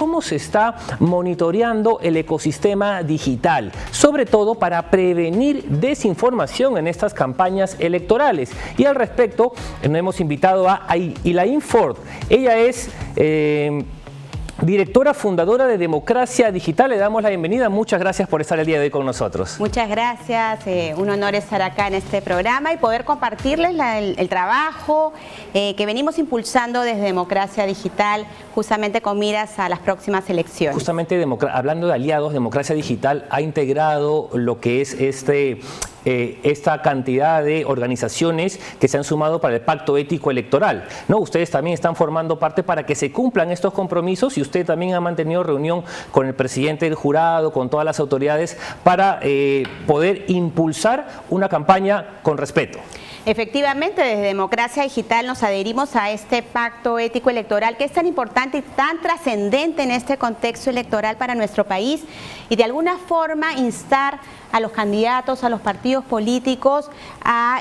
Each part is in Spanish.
¿Cómo se está monitoreando el ecosistema digital? Sobre todo para prevenir desinformación en estas campañas electorales. Y al respecto, nos hemos invitado a Elaine Ford. Ella es directora fundadora de Democracia Digital. Le damos la bienvenida. Muchas gracias por estar el día de hoy con nosotros. Muchas gracias. Un honor estar acá en este programa y poder compartirles el trabajo que venimos impulsando desde Democracia Digital, justamente con miras a las próximas elecciones. Justamente, hablando de aliados, Democracia Digital ha integrado lo que es esta cantidad de organizaciones que se han sumado para el Pacto Ético Electoral, ¿no? Ustedes también están formando parte para que se cumplan estos compromisos y usted también ha mantenido reunión con el presidente del jurado, con todas las autoridades para poder impulsar una campaña con respeto. Efectivamente, desde Democracia Digital nos adherimos a este pacto ético electoral que es tan importante y tan trascendente en este contexto electoral para nuestro país y de alguna forma instar a los candidatos, a los partidos políticos a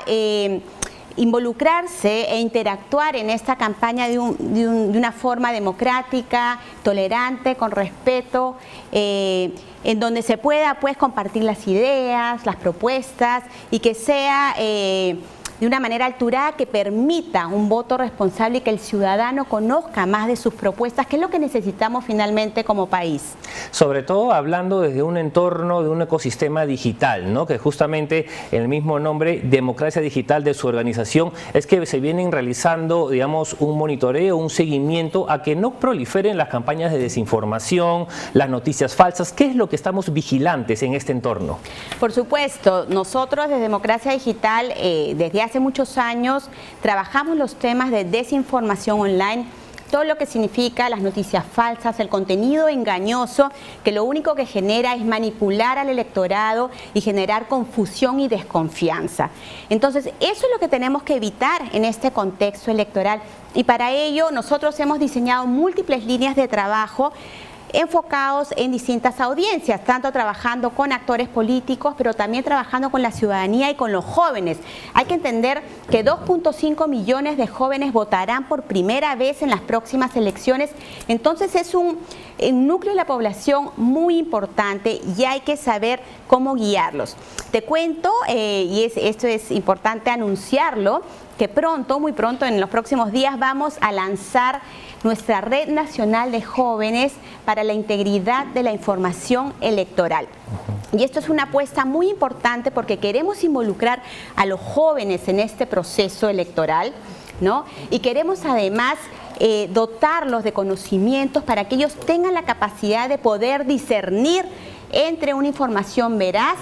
involucrarse e interactuar en esta campaña de una forma democrática, tolerante, con respeto, en donde se pueda pues compartir las ideas, las propuestas y que sea de una manera alturada que permita un voto responsable y que el ciudadano conozca más de sus propuestas, que es lo que necesitamos finalmente como país. Sobre todo hablando desde un entorno, de un ecosistema digital, ¿no? Que justamente el mismo nombre, Democracia Digital, de su organización, es que se vienen realizando, digamos, un monitoreo, un seguimiento a que no proliferen las campañas de desinformación, las noticias falsas. ¿Qué es lo que estamos vigilantes en este entorno? Por supuesto, nosotros desde Democracia Digital, desde hace muchos años trabajamos los temas de desinformación online, todo lo que significa las noticias falsas, el contenido engañoso, que lo único que genera es manipular al electorado y generar confusión y desconfianza. Entonces, eso es lo que tenemos que evitar en este contexto electoral y para ello nosotros hemos diseñado múltiples líneas de trabajo enfocados en distintas audiencias, tanto trabajando con actores políticos, pero también trabajando con la ciudadanía y con los jóvenes. Hay que entender que 2.5 millones de jóvenes votarán por primera vez en las próximas elecciones, entonces es un núcleo de la población muy importante y hay que saber cómo guiarlos. Te cuento, esto es importante anunciarlo, que pronto, muy pronto, en los próximos días vamos a lanzar nuestra Red Nacional de Jóvenes para la Integridad de la Información Electoral. Y esto es una apuesta muy importante porque queremos involucrar a los jóvenes en este proceso electoral, ¿no? Y queremos además dotarlos de conocimientos para que ellos tengan la capacidad de poder discernir entre una información veraz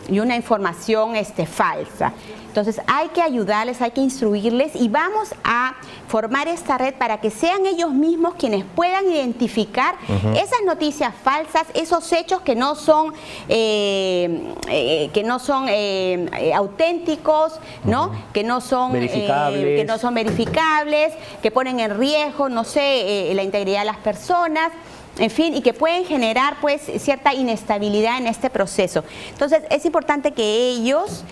y una información falsa. Entonces hay que ayudarles, hay que instruirles y vamos a formar esta red para que sean ellos mismos quienes puedan identificar esas noticias falsas, esos hechos que no son auténticos, ¿no? Que no son verificables, que ponen en riesgo, no sé, la integridad de las personas. En fin, y que pueden generar pues cierta inestabilidad en este proceso. Entonces es importante que ellos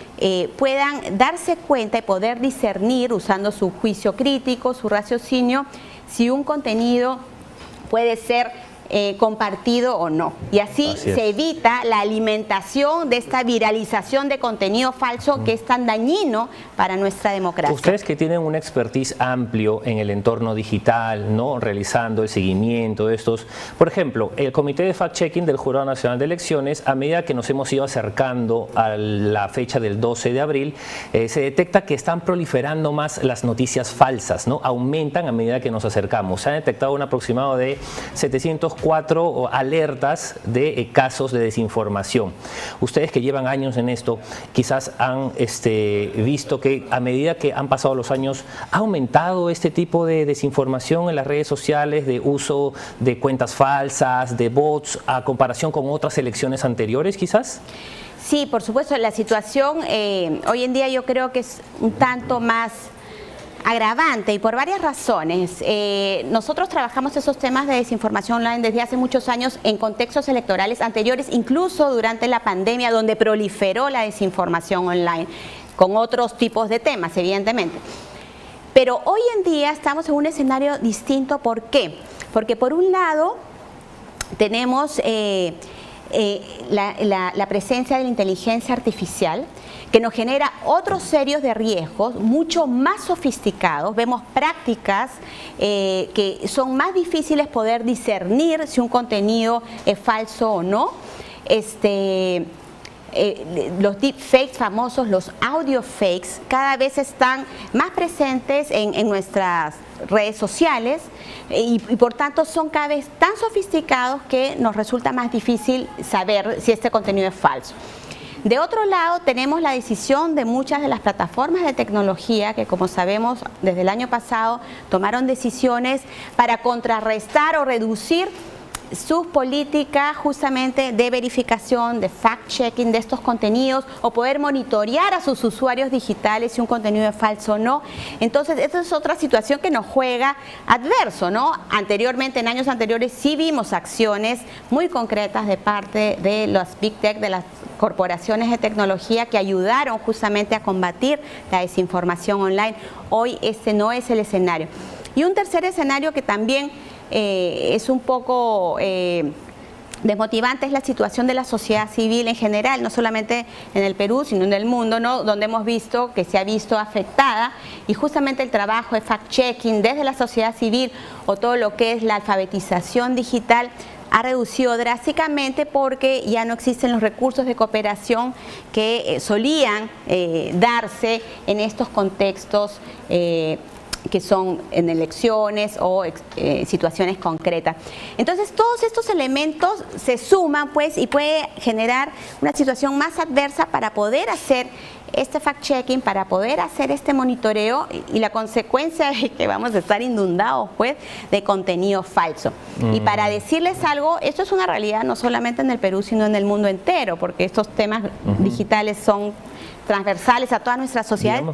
puedan darse cuenta y poder discernir usando su juicio crítico, su raciocinio, si un contenido puede ser compartido o no. Y así se evita la alimentación de esta viralización de contenido falso que es tan dañino para nuestra democracia. Ustedes que tienen un expertise amplio en el entorno digital, ¿no? Realizando el seguimiento de estos. Por ejemplo, el Comité de Fact-Checking del Jurado Nacional de Elecciones, a medida que nos hemos ido acercando a la fecha del 12 de abril, se detecta que están proliferando más las noticias falsas, ¿no? Aumentan a medida que nos acercamos. Se han detectado un aproximado de 704 alertas de casos de desinformación. Ustedes que llevan años en esto, quizás han visto que a medida que han pasado los años, ¿ha aumentado este tipo de desinformación en las redes sociales, de uso de cuentas falsas, de bots, a comparación con otras elecciones anteriores quizás? Sí, por supuesto, la situación hoy en día yo creo que es un tanto más agravante y por varias razones. Nosotros trabajamos esos temas de desinformación online desde hace muchos años en contextos electorales anteriores, incluso durante la pandemia, donde proliferó la desinformación online, con otros tipos de temas, evidentemente. Pero hoy en día estamos en un escenario distinto. ¿Por qué? Porque por un lado tenemos la presencia de la inteligencia artificial, que nos genera otros serios de riesgos mucho más sofisticados. Vemos prácticas que son más difíciles poder discernir si un contenido es falso o no. Los deepfakes famosos, los audio fakes, cada vez están más presentes en nuestras redes sociales y por tanto son cada vez tan sofisticados que nos resulta más difícil saber si este contenido es falso. De otro lado, tenemos la decisión de muchas de las plataformas de tecnología que, como sabemos, desde el año pasado tomaron decisiones para contrarrestar o reducir sus políticas justamente de verificación, de fact-checking de estos contenidos, o poder monitorear a sus usuarios digitales si un contenido es falso o no. Entonces, esta es otra situación que nos juega adverso, ¿no? Anteriormente, en años anteriores, sí vimos acciones muy concretas de parte de los Big Tech, de las corporaciones de tecnología que ayudaron justamente a combatir la desinformación online. Hoy este no es el escenario. Y un tercer escenario que también es un poco desmotivante es la situación de la sociedad civil en general, no solamente en el Perú, sino en el mundo, ¿no? Donde hemos visto que se ha visto afectada, y justamente el trabajo de fact-checking desde la sociedad civil o todo lo que es la alfabetización digital ha reducido drásticamente porque ya no existen los recursos de cooperación que solían darse en estos contextos que son en elecciones o situaciones concretas. Entonces, todos estos elementos se suman, pues, y puede generar una situación más adversa para poder hacer este fact-checking, para poder hacer este monitoreo, y la consecuencia es que vamos a estar inundados, pues, de contenido falso. Y para decirles algo, esto es una realidad no solamente en el Perú, sino en el mundo entero, porque estos temas digitales son transversales a todas nuestras sociedades.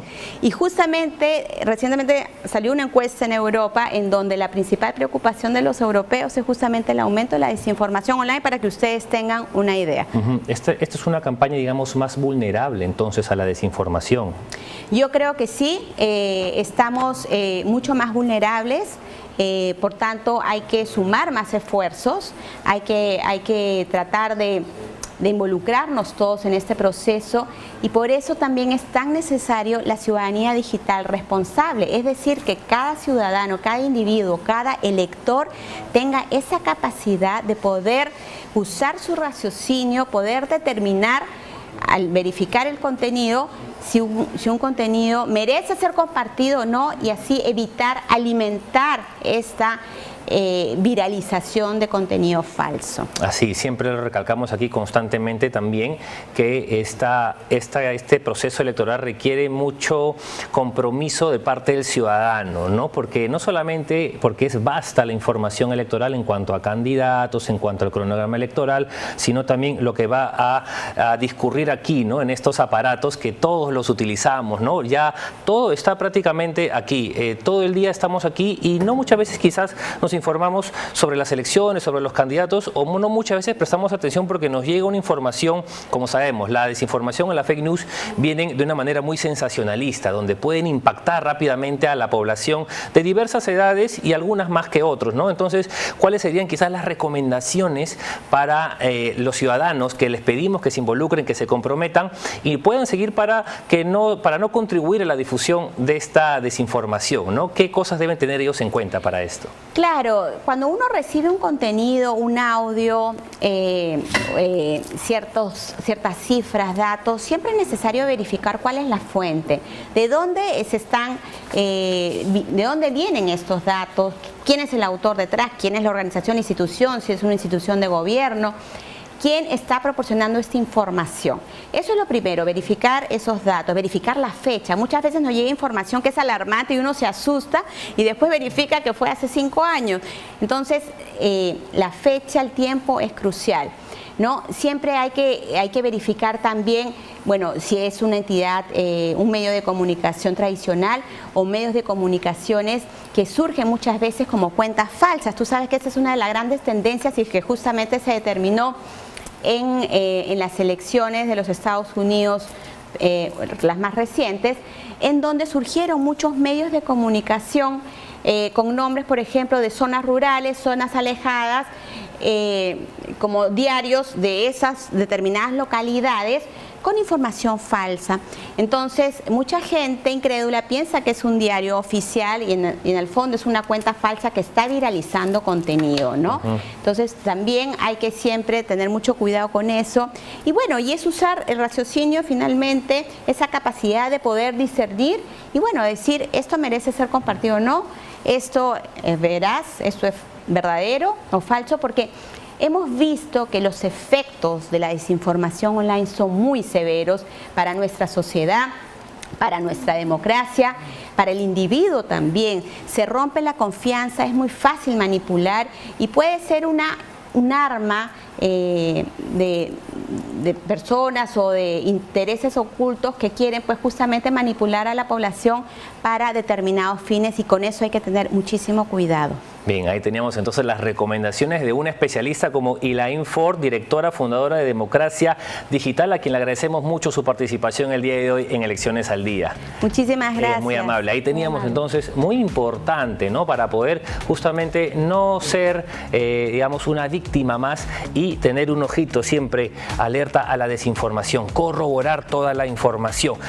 Y justamente recientemente salió una encuesta en Europa en donde la principal preocupación de los europeos es justamente el aumento de la desinformación online, para que ustedes tengan una idea. Esta es una campaña, digamos, más vulnerable entonces a la desinformación. Yo creo que sí, estamos mucho más vulnerables. Por tanto, hay que sumar más esfuerzos, hay que tratar de involucrarnos todos en este proceso, y por eso también es tan necesario la ciudadanía digital responsable, es decir, que cada ciudadano, cada individuo, cada elector tenga esa capacidad de poder usar su raciocinio, poder determinar al verificar el contenido si un contenido merece ser compartido o no, y así evitar alimentar esta viralización de contenido falso. Así, siempre lo recalcamos aquí constantemente también, que este proceso electoral requiere mucho compromiso de parte del ciudadano, ¿no? Porque no solamente porque es vasta la información electoral en cuanto a candidatos, en cuanto al cronograma electoral, sino también lo que va a discurrir aquí, ¿no? En estos aparatos que todos los utilizamos, ¿no? Ya todo está prácticamente aquí, todo el día estamos aquí, y no muchas veces quizás nos informamos sobre las elecciones, sobre los candidatos, o no muchas veces prestamos atención porque nos llega una información, como sabemos, la desinformación o la fake news vienen de una manera muy sensacionalista, donde pueden impactar rápidamente a la población de diversas edades y algunas más que otros, ¿no? Entonces, ¿cuáles serían quizás las recomendaciones para los ciudadanos que les pedimos que se involucren, que se comprometan y puedan seguir para no contribuir a la difusión de esta desinformación, ¿no? ¿Qué cosas deben tener ellos en cuenta para esto? Claro, cuando uno recibe un contenido, un audio, ciertas cifras, datos, siempre es necesario verificar cuál es la fuente, de dónde vienen estos datos, quién es el autor detrás, quién es la organización, institución, si es una institución de gobierno, quién está proporcionando esta información. Eso es lo primero, verificar esos datos, verificar la fecha. Muchas veces nos llega información que es alarmante y uno se asusta y después verifica que fue hace 5 años. Entonces, la fecha, el tiempo es crucial, ¿no? Siempre hay que verificar también, bueno, si es una entidad, un medio de comunicación tradicional o medios de comunicaciones que surgen muchas veces como cuentas falsas. Tú sabes que esa es una de las grandes tendencias y que justamente se determinó en las elecciones de los Estados Unidos, las más recientes, en donde surgieron muchos medios de comunicación con nombres, por ejemplo, de zonas rurales, zonas alejadas, como diarios de esas determinadas localidades con información falsa. Entonces, mucha gente incrédula piensa que es un diario oficial y en el fondo es una cuenta falsa que está viralizando contenido, ¿no? Entonces, también hay que siempre tener mucho cuidado con eso. Y bueno, y es usar el raciocinio finalmente, esa capacidad de poder discernir y bueno, decir, esto merece ser compartido o no, esto es veraz, esto es verdadero o falso, porque hemos visto que los efectos de la desinformación online son muy severos para nuestra sociedad, para nuestra democracia, para el individuo también. Se rompe la confianza, es muy fácil manipular y puede ser un arma de personas o de intereses ocultos que quieren pues justamente manipular a la población para determinados fines y con eso hay que tener muchísimo cuidado. Bien, ahí teníamos entonces las recomendaciones de una especialista como Elaine Ford, directora fundadora de Democracia Digital, a quien le agradecemos mucho su participación el día de hoy en Elecciones al Día. Muchísimas gracias. Muy amable. Ahí teníamos entonces muy importante, ¿no? Para poder justamente no ser, digamos, una víctima más y tener un ojito siempre alerta a la desinformación, corroborar toda la información.